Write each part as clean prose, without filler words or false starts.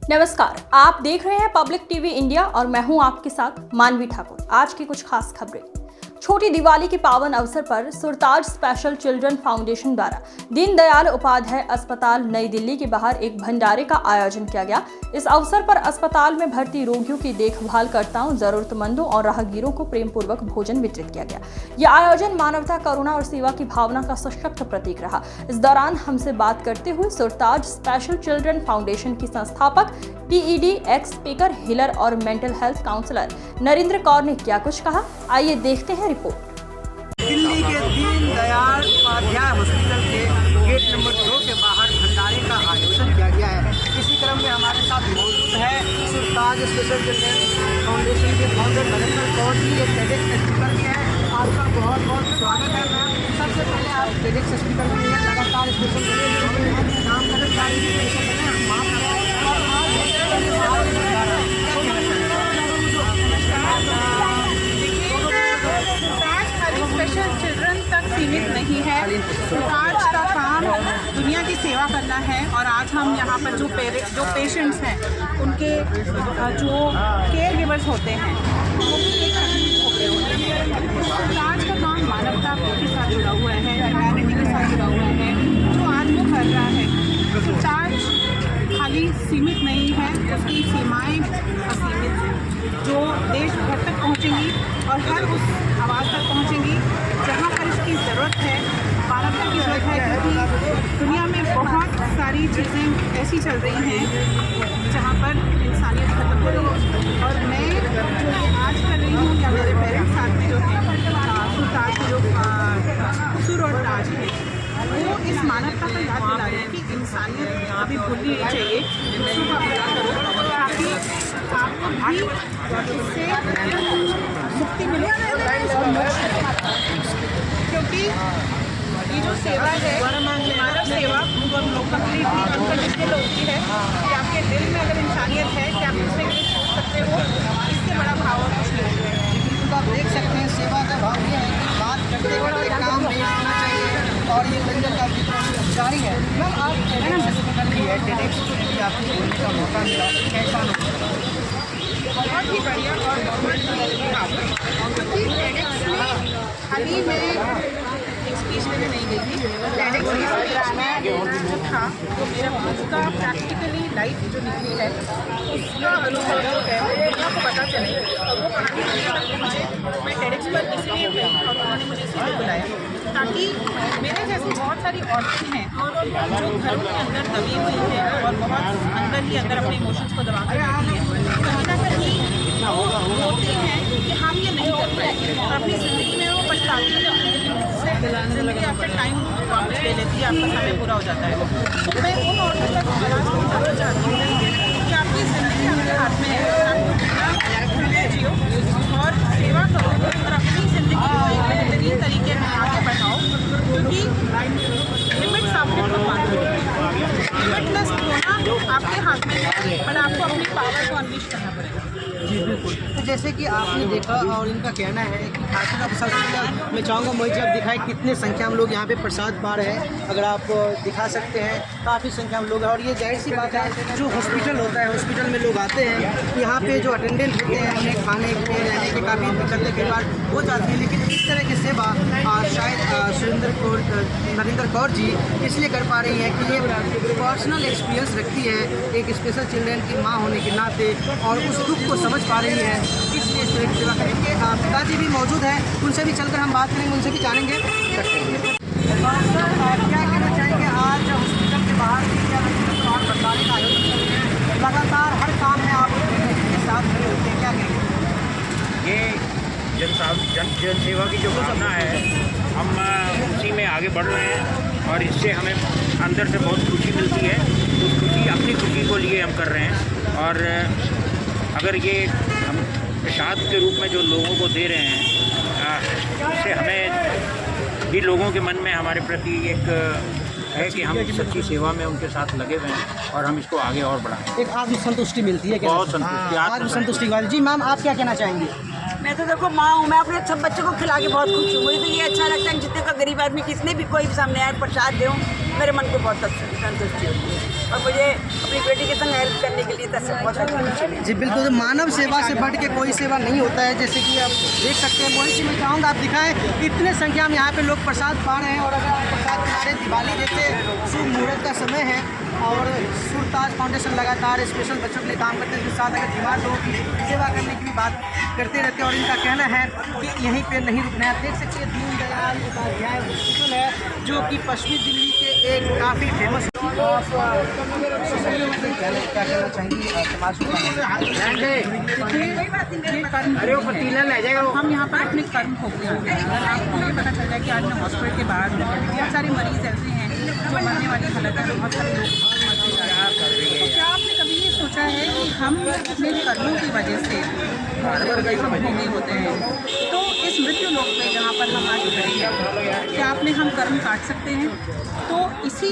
नमस्कार, आप देख रहे हैं पब्लिक टीवी इंडिया और मैं हूं आपके साथ मानवी ठाकुर। आज की कुछ खास खबरें। छोटी दिवाली के पावन अवसर पर सुरताज स्पेशल चिल्ड्रन फाउंडेशन द्वारा दीनदयाल उपाध्याय अस्पताल नई दिल्ली के बाहर एक भंडारे का आयोजन किया गया। इस अवसर पर अस्पताल में भर्ती रोगियों की देखभालकर्ताओं, जरूरतमंदों और राहगीरों को प्रेम पूर्वक भोजन वितरित किया गया। यह आयोजन मानवता, करुणा और सेवा की भावना का सशक्त प्रतीक रहा। इस दौरान हमसे बात करते हुए सुरताज स्पेशल चिल्ड्रन फाउंडेशन की संस्थापक, PED, एक्स स्पीकर, हीलर और mental health counsellor Narendra Kaur ने क्या कुछ कहा, आइए देखते हैं रिपोर्ट। दिल्ली के दीनदयाल उपाध्याय हॉस्पिटल के गेट नंबर 2 के बाहर भंडारे का आयोजन किया गया है। इसी क्रम में हमारे साथ मौजूद है सुरताज स्पेशल चिल्ड्रन फाउंडेशन के फाउंडर नरेंद्र कौर जी। ये टेडेक्स स्पीकर भी है। आपका बहुत बहुत स्वागत है मैम। सबसे पहले आप टेडेक्स स्पीकर भी हैं, लगातार स्पेशल काम करने जा रही है। स्पेशल चिल्ड्रन तक सीमित नहीं है। आज का काम दुनिया की सेवा करना है और आज हम यहाँ पर जो पेशेंट्स हैं उनके जो केयर गिवर्स होते हैं वो भी एक तकलीफ होते हैं। आज का काम मानवता के साथ जुड़ा हुआ है, ह्यूमैनिटी के साथ जुड़ा हुआ है। जो आज वो कर रहा है, चार्ज खाली सीमित नहीं है, उसकी सीमाएँ असीमित हैं जो देश भर तक पहुँचेंगी और हर उस आवाज़ तक पहुँचेंगी जहाँ पर इसकी ज़रूरत है, मानवता की ज़रूरत है। क्योंकि दुनिया में बहुत सारी चीज़ें ऐसी चल रही हैं जहाँ पर इंसानियत खत्म हो रही है। और मैं जो ये आज कर रही हूँ या मेरे पेरेंट्स साथ में जो हैं, सुरताज के जो सुर और ताज है, वो इस मानवता को याद दिला रहे हैं कि इंसानियत कभी भूलनी नहीं चाहिए। दूसरों का भला करो ताकि आपको भी इससे मुक्ति मिले और मोक्ष मिले। क्योंकि ये जो सेवा है, मानव सेवा कम्प्लीटली अनकंडीशनल होती है कि आपके दिल में अगर इंसानियत है कि आप दूसरे के लिए सोच सकते हो, इससे बड़ा भाव और कुछ नहीं है। तो आप देख सकते हैं सेवा का भाव ये है कि बात करते करते काम नहीं होना चाहिए और ये लंगर का वितरण जारी है। मैम आप टेडेक्स स्पीकर भी है, टेडेक्स भी आपको बोलने का मौका मिला, कैसा लगा? बहुत ही बढ़िया और बहुत क्योंकि टेडेक्स में खाली मैं एक स्पीच देने नहीं गई थी। टेडेक्स की स्पीच में जो था वो मेरा उसका प्रैक्टिकली लाइफ जो निकली है उसका अनुभव जो है दुनिया को पता चले और वो कहानी दुनिया तक पहुँचे। मैं टेडेक्स पर इसलिए गई और उन्होंने मुझे इसीलिए बुलाया ताकि मेरे जैसी बहुत सारी औरतें हैं जो घरों के अंदर दबी हुई हैं और बहुत अंदर ही अंदर अपने इमोशंस को दबा कर रखी हैं। कहीं ना कहीं वो होती हैं कि हम ये नहीं कर पाए और अपनी ज़िंदगी में वो पछताती है। ज़िंदगी आपका टाइम वापस ले लेती है, आपका समय पूरा हो जाता है। तो मैं उन औरतों तक आवाज़ पहुँचाना चाहती हूँ कि आपकी ज़िंदगी आपके हाथ में है, आप जियो और सेवा करो और अपनी ज़िंदगी को एक बेहतरीन तरीके में आगे बढ़ाओ। क्योंकि लिमिट्स आपके पास लिमिटलेस होना आपके हाथ में है, पर आपको अपनी पावर को अनलीश करना पड़ेगा। जी बिल्कुल। तो जैसे कि आपने देखा और इनका कहना है कि खासकर अब सबसे मैं चाहूँगा मोहित आप दिखाएं कितने संख्या में लोग यहाँ पे प्रसाद पा रहे हैं। अगर आप दिखा सकते हैं, काफ़ी संख्या में लोग हैं और ये जाहिर सी बात है जो हॉस्पिटल होता है, हॉस्पिटल में लोग आते हैं, यहाँ पे जो अटेंडेंट होते हैं उन्हें खाने के रहने के काफ़ी दिक्कतें कई बार हो जाती है। लेकिन इस तरह की सेवा शायद नरेंद्र कौर जी इसलिए कर पा रही हैं कि ये पर्सनल एक्सपीरियंस रखती है एक स्पेशल चिल्ड्रन की माँ होने के नाते और उस दुख को समझ पा रही है, इसलिए इस तरह की सेवा करेंगे। पिताजी भी मौजूद हैं, उनसे भी चलकर हम बात करेंगे, उनसे भी जानेंगे। क्या कहना चाहेंगे आज हॉस्पिटल के बाहर भंडारे का आयोजन कर रहे हैं, लगातार हर काम में आप के साथ खड़े होते हैं, क्या कहेंगे? ये जन सेवा की जो भावना है हम उसी में आगे बढ़ रहे हैं और इससे हमें अंदर से बहुत खुशी मिलती है। उस खुशी अपनी खुशी को लिए हम कर रहे हैं और अगर ये हम प्रसाद के रूप में जो लोगों को दे रहे हैं उससे हमें भी लोगों के मन में हमारे प्रति एक है कि हम सच्ची सेवा में उनके साथ लगे हुए हैं और हम इसको आगे और बढ़ाएं। एक आत्मसंतुष्टि मिलती है, बहुत संतुष्टि, आत्मसंतुष्टि वाली। जी मैम आप क्या कहना चाहेंगी? मैं तो देखो माँ हूँ, मैं अपने सब बच्चों को खिला के बहुत खुश हूँ। मुझे तो ये अच्छा लगता है जितने का गरीब आदमी किसने भी कोई भी सामने आए प्रसाद दूँ, मेरे मन को बहुत संतुष्टि होती है। और मुझे अपनी बेटी के संग हेल्प करने के लिए बहुत अच्छी लगी। जी बिल्कुल, तो मानव सेवा से बढ़ के कोई सेवा नहीं होता है। जैसे कि आप देख सकते हैं, मोहित जी मैं चाहूँगा आप दिखाएं इतने संख्या में यहाँ पे लोग प्रसाद पा रहे हैं। और अगर आप प्रसाद खा रहे हैं, दिवाली जैसे शुभ मुहूर्त का समय है और सुरताज फाउंडेशन लगातार स्पेशल बच्चों के लिए काम करते हैं, इसके साथ अगर बीमार लोगों की सेवा करने की भी बात करते रहते हैं। और इनका कहना है कि यहीं पे नहीं रुकना है। आप देख सकते हैं दीनदयाल उपाध्याय हॉस्पिटल है जो कि पश्चिमी दिल्ली के एक काफ़ी फेमस क्या कहना चाहेंगे समाज को? हम यहाँ पर अपने कर्म भोगने आते हैं। अगर आपको ये पता चल जाए कि आज मैं हॉस्पिटल के बाहर बहुत सारे मरीज ऐसे हैं जो मरने वाली हालत है, बहुत सारे लोग मरते जा रहे हैं। तो क्या आपने कभी ये सोचा है कि हम अपने कर्मों की वजह से हम भोगे होते हैं? तो इस मृत्यु लोक में जहाँ पर हम आज खड़े हैं, क्या आपने हम कर्म काट सकते हैं? तो इसी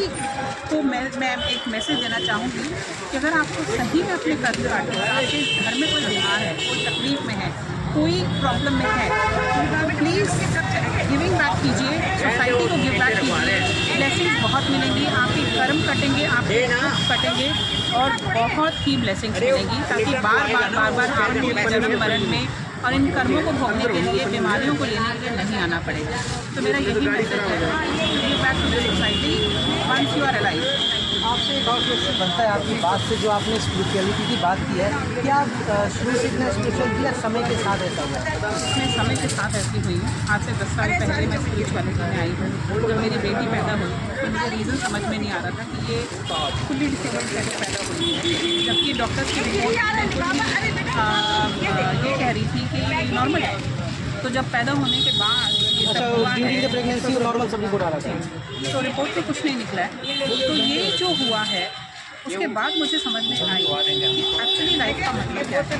को मैं एक मैसेज देना चाहूँगी कि अगर आपको सही में अपने कर्म काटो, आपके घर में कोई बीमार है, कोई तकलीफ में है, कोई प्रॉब्लम में है, तो प्लीज़ गिविंग बैक कीजिए, सोसाइटी को गिव बैक कीजिए। ब्लेसिंग्स बहुत मिलेंगी, आपके कर्म कटेंगे, आपके दुख कटेंगे और बहुत ही ब्लेसिंग्स मिलेंगी, ताकि बार बार आपको जन्म मरण में और इन कर्मों को भोगने के लिए, बीमारियों को लेने के लिए नहीं आना पड़ेगा। तो मेरा यही मैसेज है, give back to the society once you are alive. आपसे एक और क्वेश्चन बनता है आपकी बात से, जो आपने स्पिरिचुअलिटी की बात की है, क्या शुरू से इतना स्पिरिचुअल किया, समय के साथ ऐसा हुआ? मैं समय के साथ ऐसी हुई हूँ। आज से 10 साल पहले मैं स्पिरिचुअलिटी में आई हूँ। जब मेरी बेटी पैदा हुई तो मुझे रीज़न समझ में नहीं आ रहा था कि ये फुल्ली डिसेबल्ड कैसे पैदा हुई है, जबकि डॉक्टर्स की रिपोर्ट ये कह रही थी कि नॉर्मल है। तो जब पैदा होने के बाद ये सब हुआ है, प्रेगनेंसी नॉर्मल सब रिपोर्ट आ रहा था, तो रिपोर्ट में कुछ नहीं निकला है। तो ये जो हुआ है उसके बाद मुझे समझ में आई कि एक्चुअली लाइफ का मतलब क्या है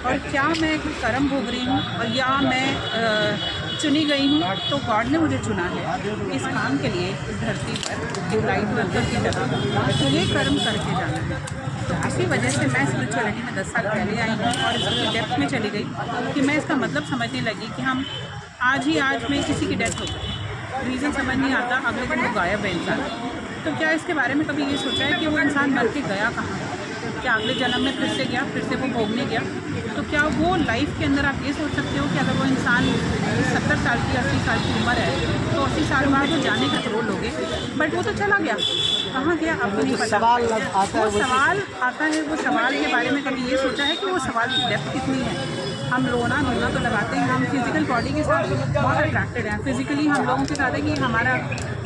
और क्या मैं कर्म भोग रही हूँ और या मैं चुनी गई हूँ। तो गॉड ने मुझे चुना है इस काम के लिए, इस धरती पर एक लाइट वर्कर की तरह मुझे कर्म करके जाना है। तो इसी वजह से मैं स्पिरिचुअलिटी में 10 साल पहले आई हूँ और इसकी डेप्थ में चली गई कि मैं इसका मतलब समझने लगी कि हम आज में किसी की डेथ हो गई, रीज़न समझ नहीं आता, अगले दिन वो गायब है इंसान। तो क्या इसके बारे में कभी ये सोचा है कि वो इंसान मर के गया कहाँ? क्या अगले जन्म में फिर से गया, फिर से वो भोगने गया? तो क्या वो लाइफ के अंदर आप ये सोच सकते हो कि अगर वो इंसान 70 साल की 80 साल की उम्र है तो 80 साल बाद वो जाने का रोल लोगे, बट वो तो चला गया, कहाँ गया आपको नहीं पता। सवाल आता है, वो सवाल आता है, वो सवाल के बारे में कभी ये सोचा है कि वो सवाल की डेप्थ कितनी है? हम रोना धोना तो लगाते हैं, हम फिजिकल बॉडी के साथ बहुत अट्रैक्टेड हैं, फिजिकली हम लोगों के साथ है कि हमारा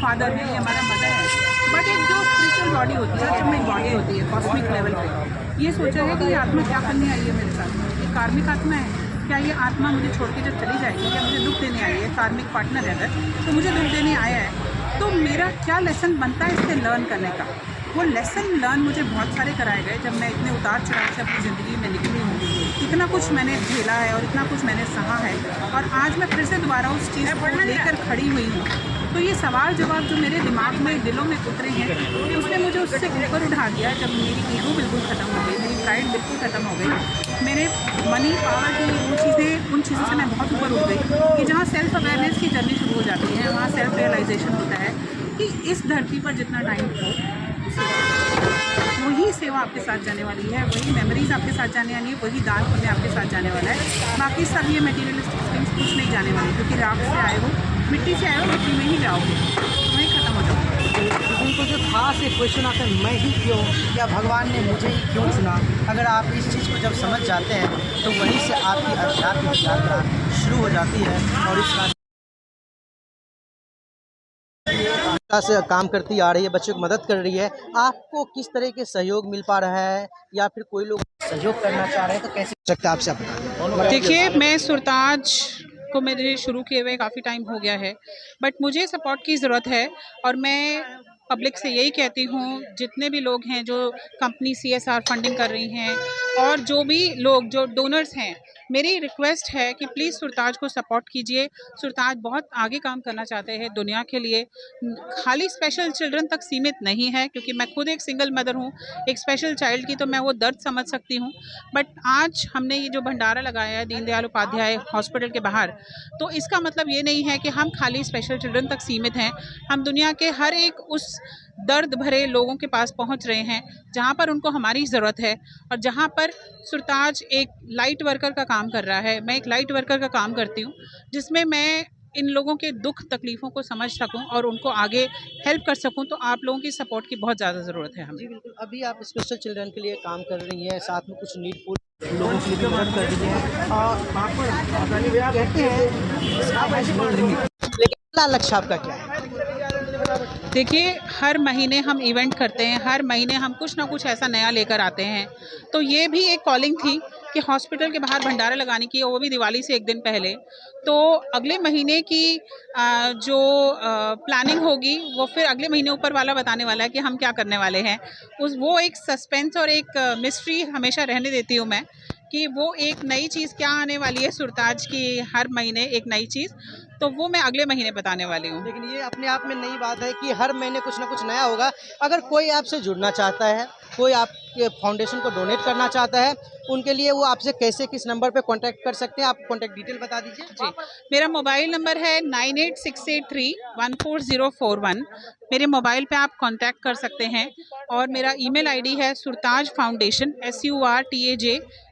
फादर है या हमारा मदर है, बट एक जो स्पिरिचुअल बॉडी होती है, अल्टीमेट बॉडी होती है कॉस्मिक लेवल पे, ये सोचा है कि ये आत्मा क्या करने आई है मेरे साथ? ये कार्मिक आत्मा है। क्या ये आत्मा मुझे छोड़ के जब चली जाएगी, क्या मुझे दुख देने आई है? कार्मिक पार्टनर है अगर तो मुझे दुख देने आया है, तो मेरा क्या लेसन बनता है इससे लर्न करने का? वो लेसन लर्न मुझे बहुत सारे कराए गए जब मैं इतने उतार चढ़ाव से अपनी ज़िंदगी में निकली हूँ। इतना कुछ मैंने झेला है और इतना कुछ मैंने सहा है और आज मैं फिर से दोबारा उस चीज़ को लेकर खड़ी हुई हूँ। तो ये सवाल जवाब जो मेरे दिमाग में, दिलों में उतरे हैं, उसने मुझे उससे ऊपर उठा दिया जब मेरी ईगो बिल्कुल ख़त्म हो गई, मेरी प्राइड बिल्कुल ख़त्म हो गई, मेरे मनी पावर की वो चीज़ें, उन चीज़ों से मैं बहुत ऊपर उठ गई कि जहाँ सेल्फ अवेयरनेस की जर्नी शुरू हो जाती है, वहाँ सेल्फ रियलाइजेशन होता है कि इस धरती पर जितना टाइम हो वही सेवा आपके साथ जाने वाली है, वही मेमोरीज आपके साथ जाने वाली है, वही दान पुण्य आपके साथ जाने वाला है। बाकी सब ये मटेरियलिस्टिक थिंग्स कुछ नहीं जाने वाली, क्योंकि राख से आए हो, मिट्टी से आए हो, मिट्टी में ही जाओगे, वहीं ख़त्म हो जाओगे। उनको जो खास एक क्वेश्चन आता है, मैं ही क्यों, या भगवान ने मुझे ही क्यों चुना? अगर आप इस चीज़ को जब समझ जाते हैं तो वहीं से आपकी आध्यात्मिक यात्रा शुरू हो जाती है और इस से काम करती आ रही है, बच्चों की मदद कर रही है। आपको किस तरह के सहयोग मिल पा रहा है या फिर कोई लोग सहयोग करना चाह रहे हैं तो कैसे हो सकता है, आपसे बता। देखिए, मैं सुरताज को मेरे शुरू किए हुए काफ़ी टाइम हो गया है, बट मुझे सपोर्ट की ज़रूरत है और मैं पब्लिक से यही कहती हूँ, जितने भी लोग हैं जो कंपनी CSR फंडिंग कर रही हैं और जो भी लोग जो डोनर्स हैं मेरी रिक्वेस्ट है कि प्लीज़ सुरताज को सपोर्ट कीजिए। सुरताज बहुत आगे काम करना चाहते हैं दुनिया के लिए, खाली स्पेशल चिल्ड्रन तक सीमित नहीं है, क्योंकि मैं खुद एक सिंगल मदर हूँ एक स्पेशल चाइल्ड की, तो मैं वो दर्द समझ सकती हूँ। बट आज हमने ये जो भंडारा लगाया है दीनदयाल उपाध्याय हॉस्पिटल के बाहर, तो इसका मतलब ये नहीं है कि हम खाली स्पेशल चिल्ड्रन तक सीमित हैं। हम दुनिया के हर एक उस दर्द भरे लोगों के पास पहुंच रहे हैं जहां पर उनको हमारी ज़रूरत है, और जहां पर सुरताज एक लाइट वर्कर का काम कर रहा है। मैं एक लाइट वर्कर का काम करती हूं, जिसमें मैं इन लोगों के दुख तकलीफ़ों को समझ सकूं और उनको आगे हेल्प कर सकूं। तो आप लोगों की सपोर्ट की बहुत ज़्यादा ज़रूरत है हमें। जी बिल्कुल, अभी आप स्पेशल चिल्ड्रन के लिए काम कर रही हैं, साथ में कुछ नीडफुल लोगों के लिए भी मदद कर रही हैं, और वहाँ पर कहते हैं, लेकिन अगला लक्ष्य आपका क्या है? देखिए, हर महीने हम इवेंट करते हैं, हर महीने हम कुछ ना कुछ ऐसा नया लेकर आते हैं। तो ये भी एक कॉलिंग थी कि हॉस्पिटल के बाहर भंडारा लगाने की, और वो भी दिवाली से एक दिन पहले। तो अगले महीने की जो प्लानिंग होगी वो फिर अगले महीने ऊपर वाला बताने वाला है कि हम क्या करने वाले हैं। वो एक सस्पेंस और एक मिस्ट्री हमेशा रहने देती हूँ मैं, कि वो एक नई चीज़ क्या आने वाली है सुरताज की, हर महीने एक नई चीज़, तो वो मैं अगले महीने बताने वाली हूँ। लेकिन ये अपने आप में नई बात है कि हर महीने कुछ ना कुछ नया होगा। अगर कोई आपसे जुड़ना चाहता है, कोई आपके फाउंडेशन को डोनेट करना चाहता है, उनके लिए वो आपसे कैसे, किस नंबर पे कांटेक्ट कर सकते हैं? आप कांटेक्ट डिटेल बता दीजिए। जी, मेरा मोबाइल नंबर है 9868314041। मेरे मोबाइल पे आप कांटेक्ट कर सकते हैं, और मेरा ईमेल आईडी है surtajfoundation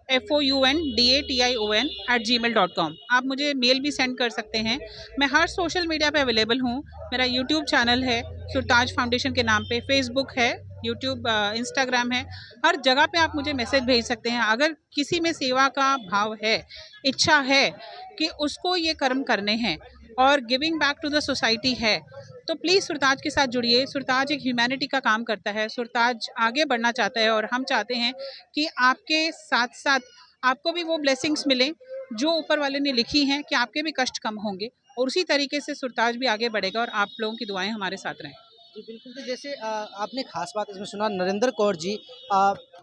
surtajfoundation@gmail.com। आप मुझे मेल भी सेंड कर सकते हैं। मैं हर सोशल मीडिया पे अवेलेबल हूँ। मेरा यूट्यूब चैनल है सुरताज फाउंडेशन के नाम पे, फेसबुक है, यूट्यूब, इंस्टाग्राम है। हर जगह पे आप मुझे मैसेज भेज सकते हैं। अगर किसी में सेवा का भाव है, इच्छा है कि उसको ये कर्म करने हैं और giving back to the society है, तो प्लीज़ सुरताज के साथ जुड़िए। सुरताज एक ह्यूमैनिटी का काम करता है, सुरताज आगे बढ़ना चाहता है, और हम चाहते हैं कि आपके साथ साथ आपको भी वो ब्लेसिंग्स मिलें जो ऊपर वाले ने लिखी हैं, कि आपके भी कष्ट कम होंगे, और उसी तरीके से सुरताज भी आगे बढ़ेगा, और आप लोगों की दुआएं हमारे साथ रहें। जी बिल्कुल, तो जैसे आपने खास बात इसमें सुना, नरेंद्र कौर जी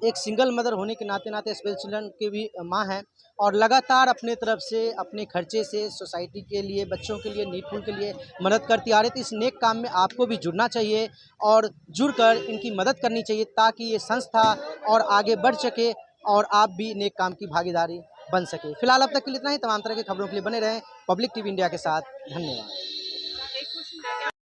एक सिंगल मदर होने के नाते स्पेशल चिल्ड्रन की भी माँ हैं, और लगातार अपने तरफ से, अपने खर्चे से सोसाइटी के लिए, बच्चों के लिए, नीडफुल के लिए मदद करती आ रही थी। इस नेक काम में आपको भी जुड़ना चाहिए और जुड़कर इनकी मदद करनी चाहिए, ताकि ये संस्था और आगे बढ़ सके और आप भी नेक काम की भागीदारी बन सके। फिलहाल अब तक के लिए इतना ही। तमाम तरह की खबरों के लिए बने रहें पब्लिक टीवी इंडिया के साथ। धन्यवाद।